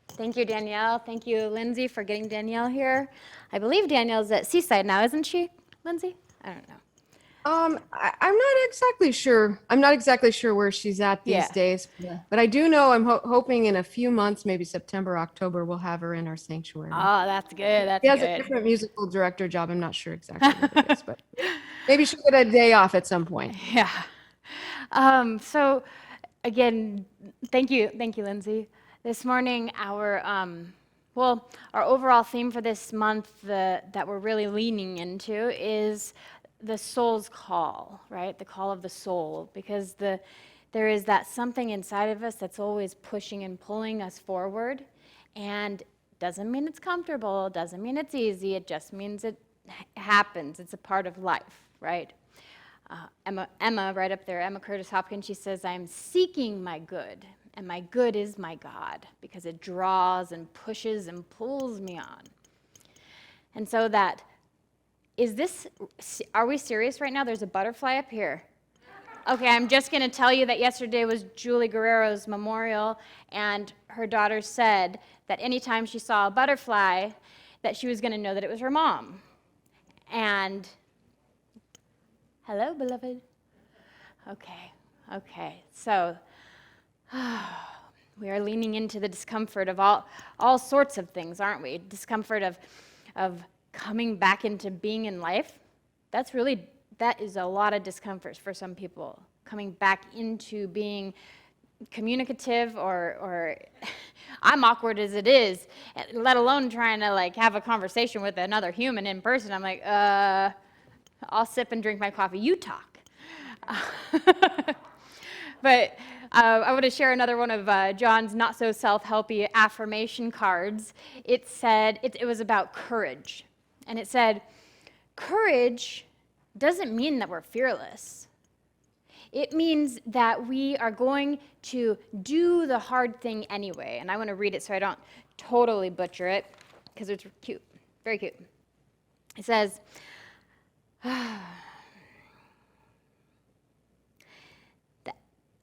Thank you, Danielle. Thank you, Lindsay, for getting Danielle here. I believe Danielle's at Seaside now, isn't she, Lindsay? I don't know. I'm not exactly sure. I'm not exactly sure where she's at these Yeah. days, but I do know I'm hoping in a few months, maybe September, October, we'll have her in our sanctuary. Oh, that's good. That's She has a good. different musical director job. I'm not sure exactly what it is, but maybe she'll get a day off at some point. Yeah. So, again, thank you, Lindsay. This morning, our overall theme for this month that we're really leaning into is the soul's call, right? The call of the soul, because there is that something inside of us that's always pushing and pulling us forward, and doesn't mean it's comfortable, doesn't mean it's easy, it just means it happens. It's a part of life, right? Emma, right up there, Emma Curtis Hopkins, she says, I'm seeking my good, and my good is my God, because it draws and pushes and pulls me on. And so are we serious right now? There's a butterfly up here. Okay, I'm just going to tell you that yesterday was Julie Guerrero's memorial, and her daughter said that anytime she saw a butterfly, that she was going to know that it was her mom. And hello, beloved. Okay. So we are leaning into the discomfort of all sorts of things, aren't we? Discomfort of coming back into being in life. That is a lot of discomfort for some people. Coming back into being communicative, or I'm awkward as it is, let alone trying to have a conversation with another human in person. I'm like, I'll sip and drink my coffee. You talk. But I want to share another one of John's not-so-self-helpy affirmation cards. It said, it was about courage. And it said, courage doesn't mean that we're fearless. It means that we are going to do the hard thing anyway. And I want to read it so I don't totally butcher it, because it's cute, very cute. It says,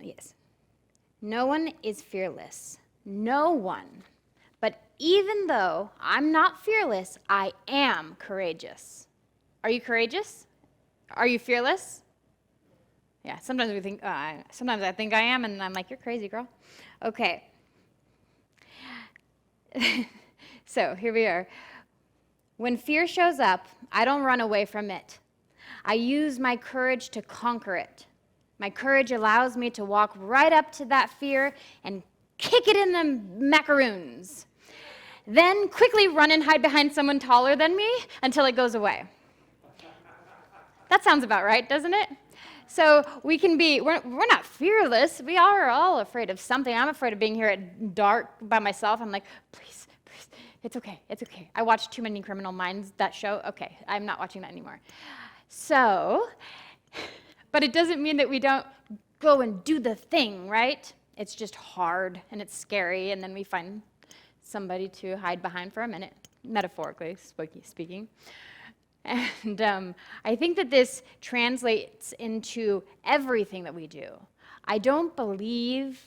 yes, no one is fearless. No one. But even though I'm not fearless, I am courageous. Are you courageous? Are you fearless? Yeah, sometimes I think I am, and I'm like, you're crazy, girl. Okay. So here we are. When fear shows up, I don't run away from it. I use my courage to conquer it. My courage allows me to walk right up to that fear and kick it in the macaroons. Then quickly run and hide behind someone taller than me until it goes away. That sounds about right, doesn't it? So we're not fearless. We are all afraid of something. I'm afraid of being here at dark by myself. I'm like, please, it's okay. I watched too many Criminal Minds, that show. Okay, I'm not watching that anymore. So, but it doesn't mean that we don't go and do the thing, right? It's just hard and it's scary, and then we find somebody to hide behind for a minute, metaphorically speaking. And I think that this translates into everything that we do. I don't believe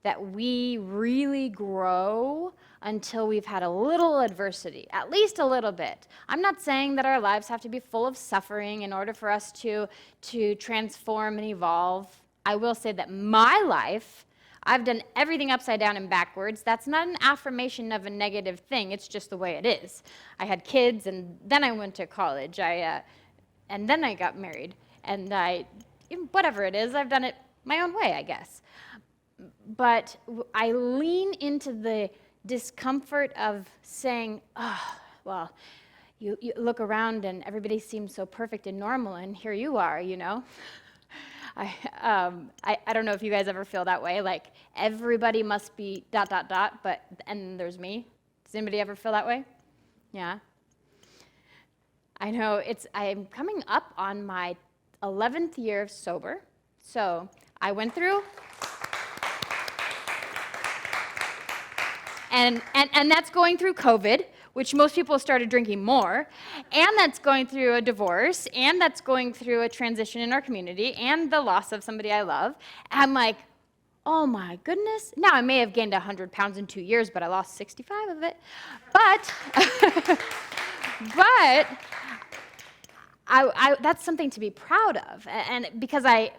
that we really grow until we've had a little adversity, at least a little bit. I'm not saying that our lives have to be full of suffering in order for us to transform and evolve. I will say that my life, I've done everything upside down and backwards. That's not an affirmation of a negative thing. It's just the way it is. I had kids, and then I went to college. And then I got married. And whatever it is, I've done it my own way, I guess. But I lean into the discomfort of saying, oh, well, you look around and everybody seems so perfect and normal, and here you are, you know? I don't know if you guys ever feel that way, like everybody must be ... but and there's me. Does anybody ever feel that way? Yeah. I know I'm coming up on my 11th year sober. So I went through, and that's going through COVID, which most people started drinking more, and that's going through a divorce, and that's going through a transition in our community, and the loss of somebody I love. I'm like, oh my goodness. Now, I may have gained 100 pounds in 2 years, but I lost 65 of it. But, but that's something to be proud of. And because I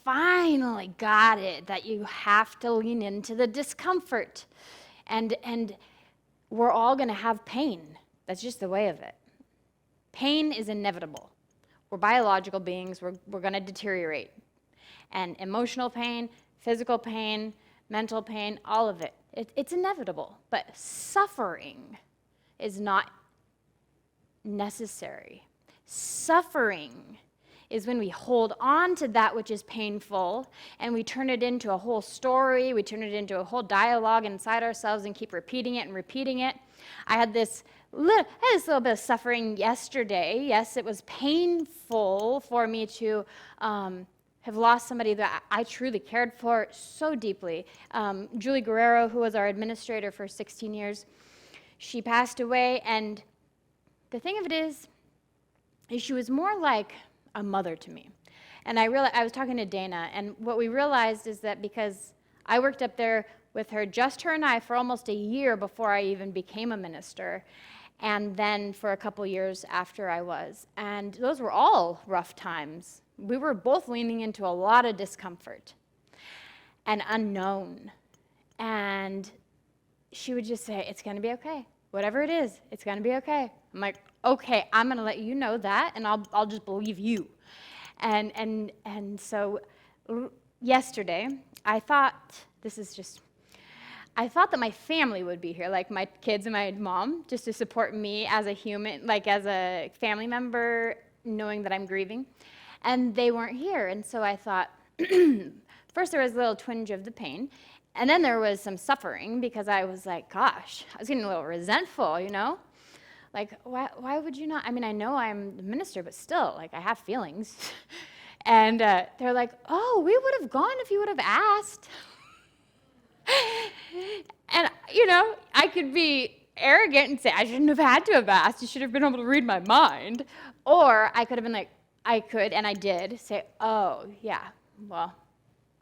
finally got it, that you have to lean into the discomfort. And we're all going to have pain. That's just the way of it. Pain is inevitable. We're biological beings. We're going to deteriorate. And emotional pain, physical pain, mental pain, all of it. It's inevitable. But suffering is not necessary. Suffering is when we hold on to that which is painful and we turn it into a whole story, we turn it into a whole dialogue inside ourselves and keep repeating it and repeating it. I had this little bit of suffering yesterday. Yes, it was painful for me to have lost somebody that I truly cared for so deeply. Julie Guerrero, who was our administrator for 16 years, she passed away, and the thing of it is she was more like a mother to me. And I was talking to Dana, and what we realized is that because I worked up there with her, just her and I, for almost a year before I even became a minister, and then for a couple years after I was. And those were all rough times. We were both leaning into a lot of discomfort and unknown. And she would just say, it's going to be okay. Whatever it is, it's going to be okay. I'm like, okay, I'm going to let you know that, and I'll just believe you. And so yesterday, I thought that my family would be here, like my kids and my mom, just to support me as a human, like as a family member, knowing that I'm grieving. And they weren't here, and so I thought, first there was a little twinge of the pain, and then there was some suffering, because I was like, gosh, I was getting a little resentful, you know? Like, why would you not? I mean, I know I'm the minister, but still, like, I have feelings. And they're like, oh, we would have gone if you would have asked. And, you know, I could be arrogant and say, I shouldn't have had to have asked. You should have been able to read my mind. Or I could have been like, I could, and I did, say, oh, yeah, well,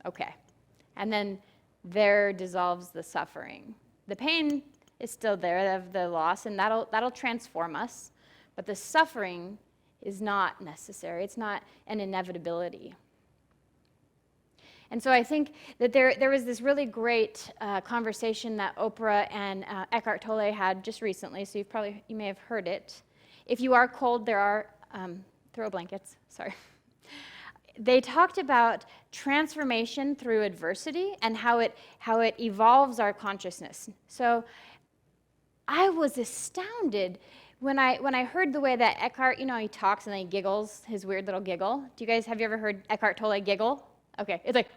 okay. And then there dissolves the suffering. The pain is still there of the loss, and that'll transform us. But the suffering is not necessary. It's not an inevitability. And so I think that there was this really great conversation that Oprah and Eckhart Tolle had just recently, so you may have heard it. If you are cold, there are throw blankets, sorry. They talked about transformation through adversity and how it evolves our consciousness. So I was astounded when I heard the way that Eckhart, you know, he talks and then he giggles, his weird little giggle. Have you ever heard Eckhart Tolle giggle? Okay, it's like,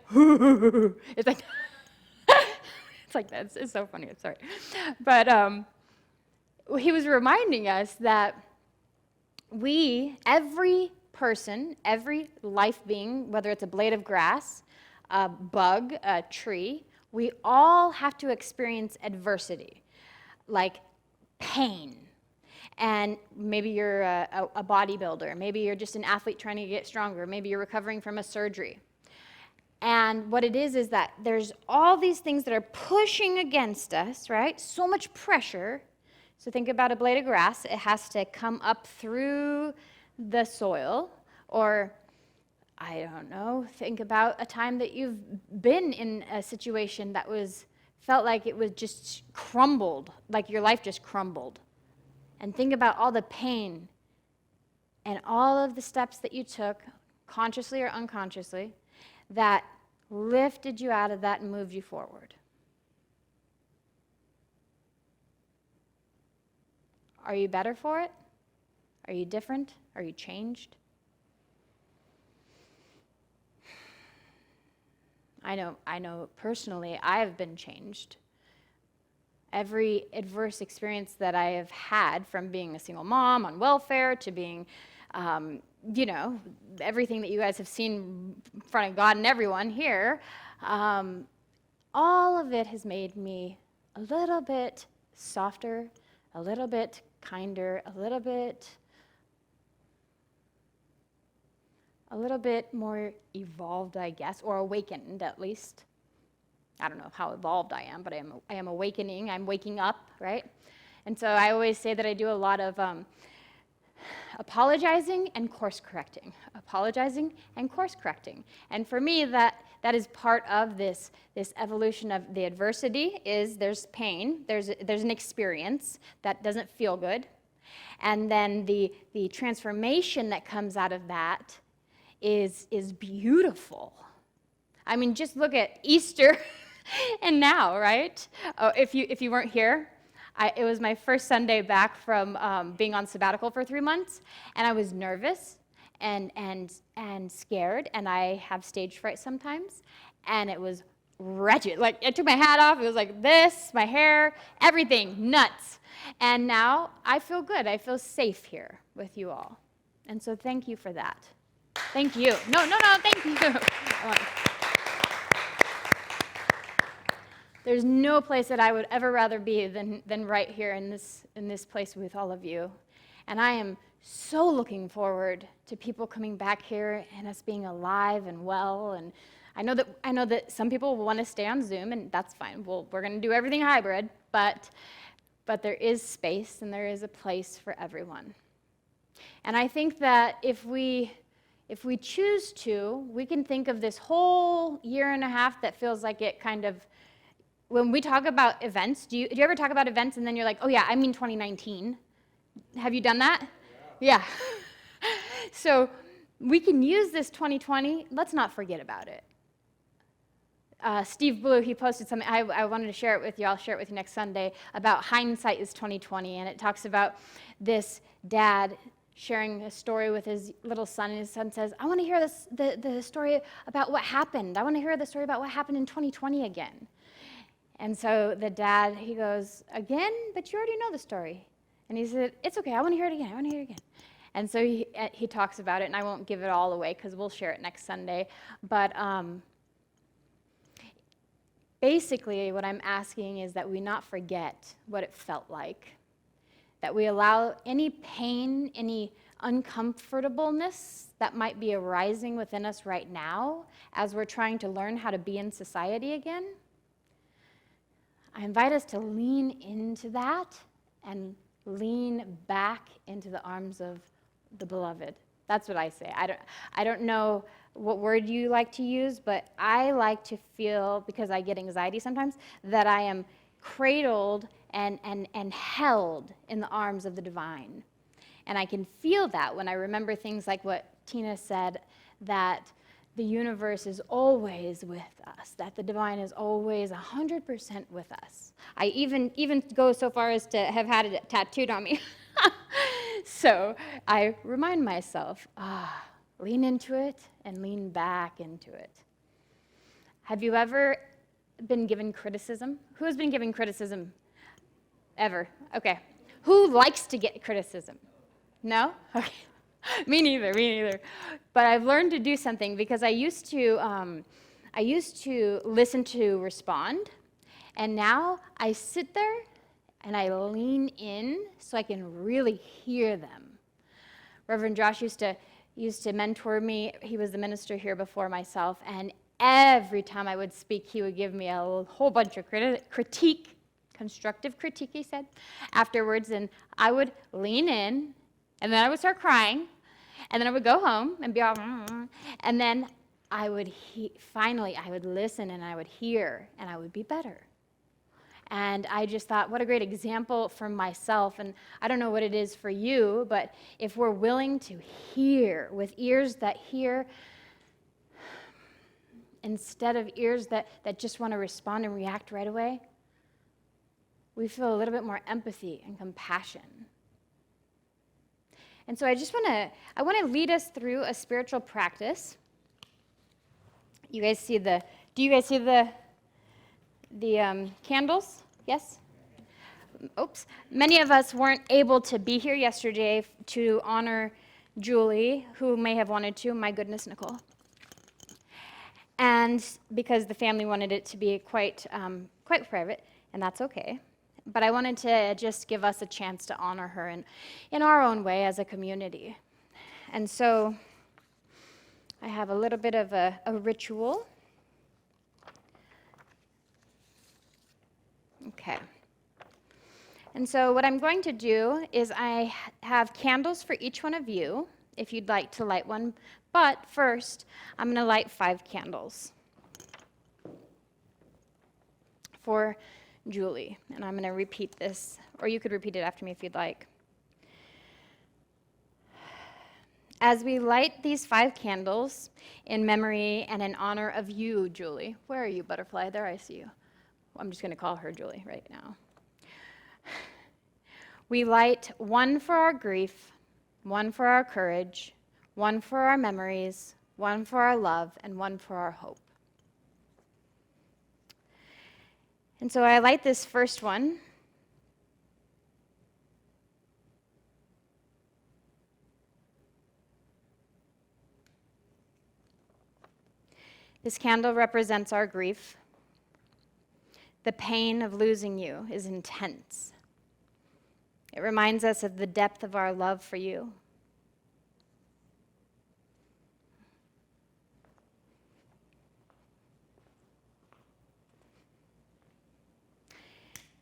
it's like, it's like that. It's so funny, I'm sorry. But he was reminding us that every person, every life being, whether it's a blade of grass, a bug, a tree, we all have to experience adversity, like pain. And maybe you're a bodybuilder. Maybe you're just an athlete trying to get stronger. Maybe you're recovering from a surgery. And what it is that there's all these things that are pushing against us, right? So much pressure. So think about a blade of grass. It has to come up through the soil. Or, I don't know, think about a time that you've been in a situation that felt like it was just crumbled, like your life just crumbled. And think about all the pain and all of the steps that you took, consciously or unconsciously, that lifted you out of that and moved you forward. Are you better for it? Are you different? Are you changed? I know personally I've been changed. Every adverse experience that I have had, from being a single mom on welfare to being, everything that you guys have seen in front of God and everyone here, all of it has made me a little bit softer, a little bit kinder, a little bit more evolved, I guess, or awakened at least. I don't know how evolved I am, but I am awakening. I'm waking up, right? And so I always say that I do a lot of apologizing and course correcting, apologizing and course correcting. And for me, that is part of this evolution of the adversity. Is there's pain, there's an experience that doesn't feel good, and then the transformation that comes out of that is beautiful. I mean, just look at Easter and now, right? Oh, if you weren't here, it was my first Sunday back from being on sabbatical for 3 months, and I was nervous and scared, and I have stage fright sometimes, and it was wretched. Like, I took my hat off, it was like this, my hair, everything, nuts. And now I feel good. I feel safe here with you all. And so thank you for that. Thank you. No, thank you. There's no place that I would ever rather be than right here in this place with all of you. And I am so looking forward to people coming back here and us being alive and well. And I know that some people will want to stay on Zoom, and that's fine. We're going to do everything hybrid, but there is space and there is a place for everyone. And I think that if we choose to, we can think of this whole year and a half that feels like it kind of. When we talk about events, do you ever talk about events and then you're like, oh yeah, I mean 2019? Have you done that? Yeah. So we can use this 2020. Let's not forget about it. Steve Blue, he posted something. I wanted to share it with you. I'll share it with you next Sunday about hindsight is 2020, and it talks about this dad sharing a story with his little son, and his son says, I want to hear the story about what happened. I want to hear the story about what happened in 2020 again. And so the dad, he goes, again? But you already know the story. And he said, it's okay, I want to hear it again, I want to hear it again. And so he talks about it, and I won't give it all away because we'll share it next Sunday. But basically what I'm asking is that we not forget what it felt like, that we allow any pain, any uncomfortableness that might be arising within us right now as we're trying to learn how to be in society again. I invite us to lean into that and lean back into the arms of the beloved. That's what I say. I don't know what word you like to use, but I like to feel, because I get anxiety sometimes, that I am cradled and held in the arms of the divine. And I can feel that when I remember things like what Tina said, that the universe is always with us, that the divine is always 100% with us. I even go so far as to have had it tattooed on me. So I remind myself, lean into it and lean back into it. Have you ever been given criticism? Who has been given criticism ever? Okay. Who likes to get criticism? No? Okay. Me neither. But I've learned to do something, because I used to listen to respond, and now I sit there and I lean in so I can really hear them. Reverend Josh used to mentor me. He was the minister here before myself, and every time I would speak, he would give me a whole bunch of critique, constructive critique, he said, afterwards, and I would lean in. And then I would start crying, and then I would go home and be all, and then I would finally I would listen, and I would hear, and I would be better. And I just thought, what a great example for myself. And I don't know what it is for you, but if we're willing to hear with ears that hear, instead of ears that just want to respond and react right away, we feel a little bit more empathy and compassion. And so I want to lead us through a spiritual practice. Do you guys see the candles? Yes? Oops. Many of us weren't able to be here yesterday to honor Julie, who may have wanted to. My goodness, Nicole. And because the family wanted it to be quite private, and that's okay. But I wanted to just give us a chance to honor her in our own way as a community. And so I have a little bit of a ritual. Okay. And so what I'm going to do is I have candles for each one of you, if you'd like to light one. But first, I'm going to light 5 candles for Julie. And I'm going to repeat this, or you could repeat it after me if you'd like. As we light these 5 candles in memory and in honor of you, Julie. Where are you, butterfly? There, I see you. I'm just going to call her Julie right now. We light one for our grief, one for our courage, one for our memories, one for our love, and one for our hope. And so I light this first one. This candle represents our grief. The pain of losing you is intense. It reminds us of the depth of our love for you.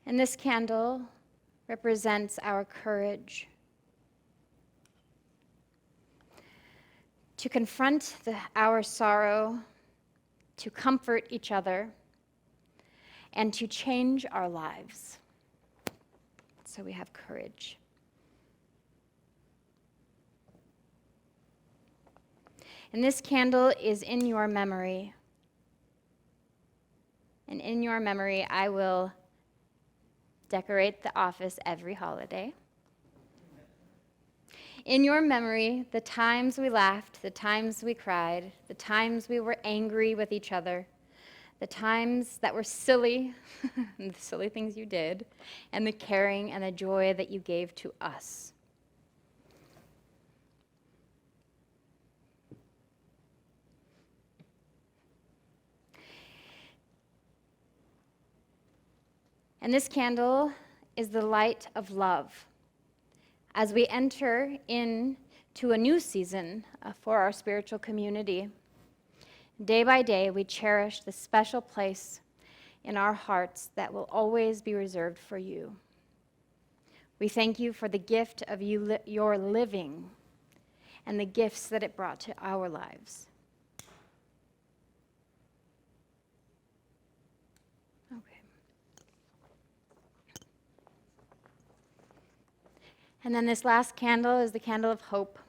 And this candle represents our courage to confront our sorrow, to comfort each other, and to change our lives. So we have courage. And this candle is in your memory. And in your memory, I will decorate the office every holiday. In your memory, the times we laughed, the times we cried, the times we were angry with each other, the times that were silly, and the silly things you did, and the caring and the joy that you gave to us. And this candle is the light of love. As we enter into a new season for our spiritual community, day by day we cherish the special place in our hearts that will always be reserved for you. We thank you for the gift of your living and the gifts that it brought to our lives. Okay. And then this last candle is the candle of hope.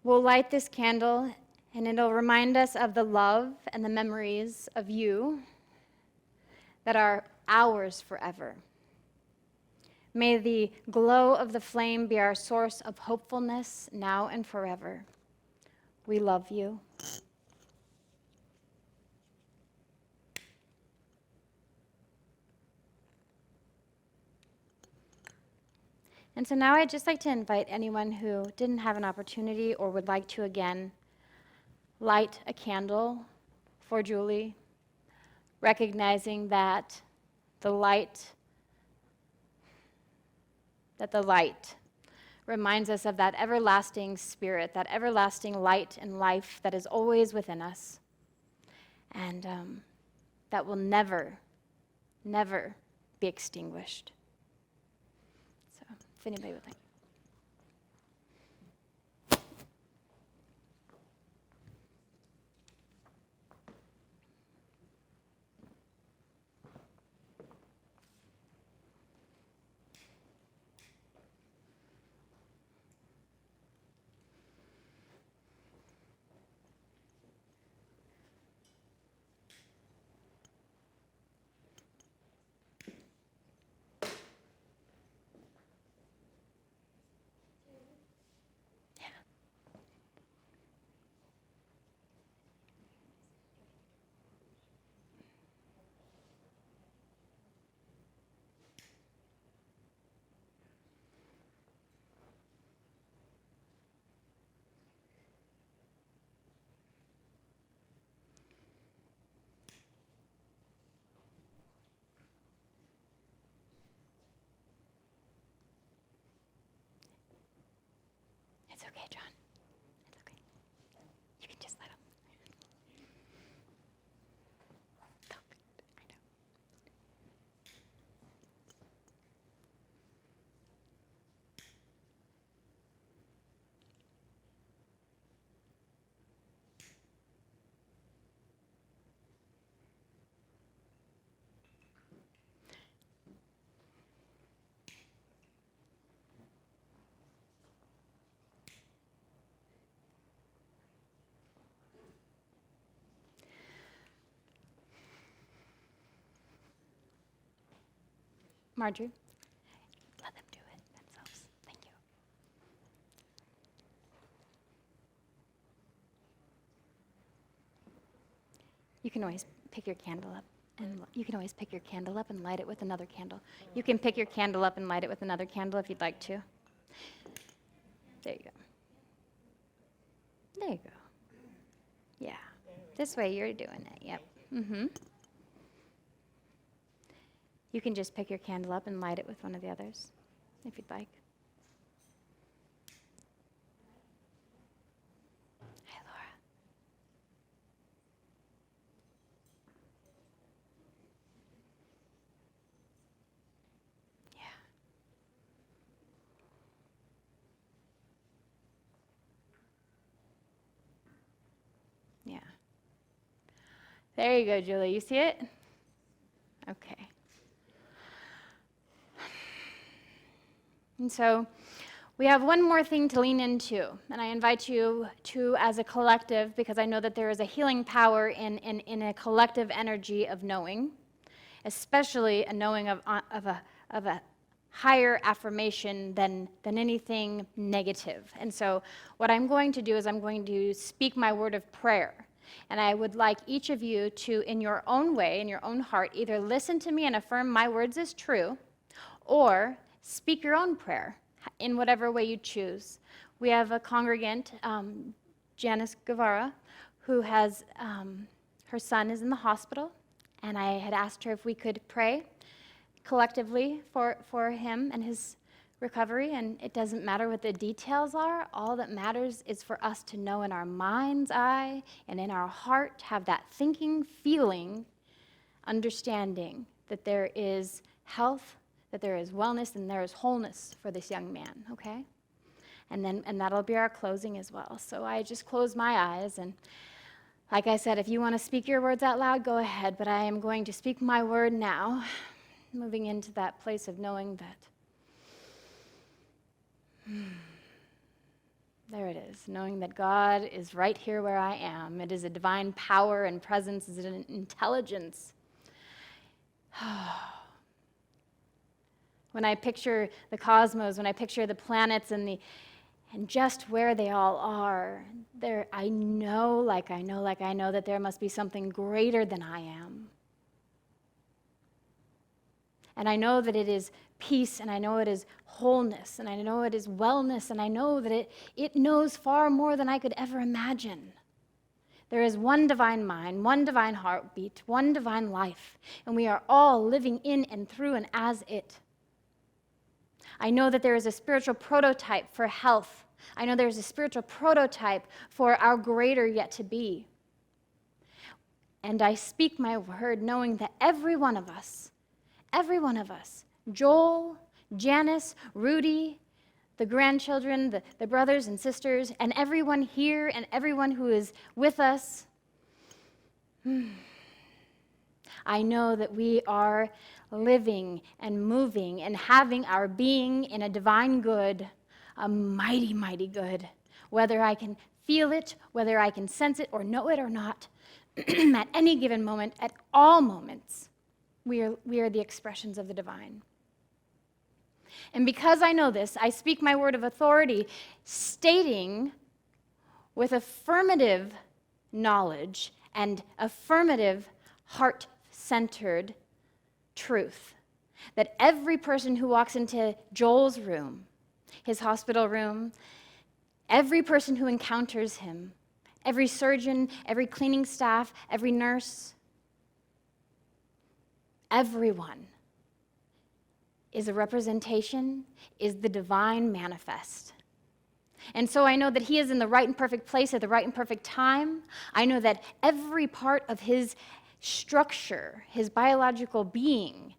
We'll light this candle, and it'll remind us of the love and the memories of you that are ours forever. May the glow of the flame be our source of hopefulness now and forever. We love you. And so now I'd just like to invite anyone who didn't have an opportunity or would like to again light a candle for Julie, recognizing that the light reminds us of that everlasting spirit, that everlasting light and life that is always within us, and that will never, never be extinguished. So, if anybody would like. Marjorie, let them do it themselves. Thank you. You can always pick your candle up. And you can always pick your candle up and light it with another candle. You can pick your candle up and light it with another candle if you'd like to. There you go. There you go. Yeah. This way you're doing it. Yep. Mm-hmm. You can just pick your candle up and light it with one of the others if you'd like. Hi, Laura. Yeah. Yeah. There you go, Julie. You see it? Okay. And so we have one more thing to lean into, and I invite you to, as a collective, because I know that there is a healing power in a collective energy of knowing, especially a knowing of a higher affirmation than anything negative. And so what I'm going to do is I'm going to speak my word of prayer. And I would like each of you to, in your own way, in your own heart, either listen to me and affirm my words as true, or speak your own prayer in whatever way you choose. We have a congregant, Janice Guevara, who has, her son is in the hospital, and I had asked her if we could pray collectively for him and his recovery, and it doesn't matter what the details are. All that matters is for us to know in our mind's eye and in our heart, have that thinking, feeling, understanding that there is health, that there is wellness, and there is wholeness for this young man, okay? And that'll be our closing as well. So I just close my eyes, and like I said, if you want to speak your words out loud, go ahead, but I am going to speak my word now, moving into that place of knowing that there it is, knowing that God is right here where I am. It is a divine power and presence, it is an intelligence. When I picture the cosmos, when I picture the planets and just where they all are, I know that there must be something greater than I am. And I know that it is peace, and I know it is wholeness, and I know it is wellness, and I know that it knows far more than I could ever imagine. There is one divine mind, one divine heartbeat, one divine life, and we are all living in and through and as it. I know that there is a spiritual prototype for health. I know there is a spiritual prototype for our greater yet to be. And I speak my word knowing that every one of us, Joel, Janice, Rudy, the grandchildren, the brothers and sisters, and everyone here and everyone who is with us, I know that we are living and moving and having our being in a divine good, a mighty, mighty good. Whether I can feel it, whether I can sense it or know it or not, at any given moment, at all moments, we are the expressions of the divine. And because I know this, I speak my word of authority, stating with affirmative knowledge and affirmative heart-centered truth that every person who walks into Joel's room, his hospital room, every person who encounters him, every surgeon, every cleaning staff, every nurse, everyone is a representation, is the divine manifest. And so I know that he is in the right and perfect place at the right and perfect time. I know that every part of his structure, his biological being,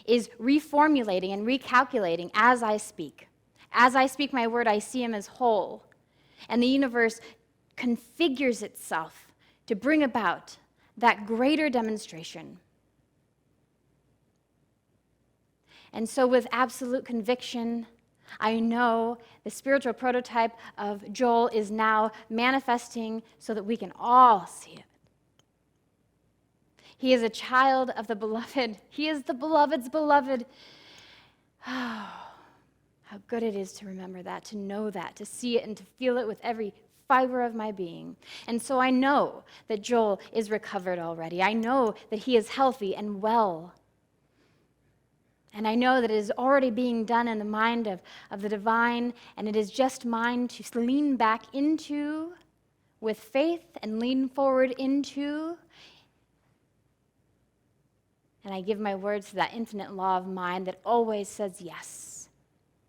is reformulating and recalculating as I speak. As I speak my word, I see him as whole. And the universe configures itself to bring about that greater demonstration. And so with absolute conviction, I know the spiritual prototype of Joel is now manifesting so that we can all see it. He is a child of the beloved. He is the beloved's beloved. How good it is to remember that, to know that, to see it and to feel it with every fiber of my being. And so I know that Joel is recovered already. I know that he is healthy and well. And I know that it is already being done in the mind of the divine, and it is just mine to lean back into with faith and lean forward into. And I give my words to that infinite law of mind that always says yes.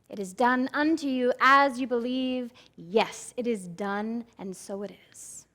It is done unto you as you believe. Yes, it is done, and so it is.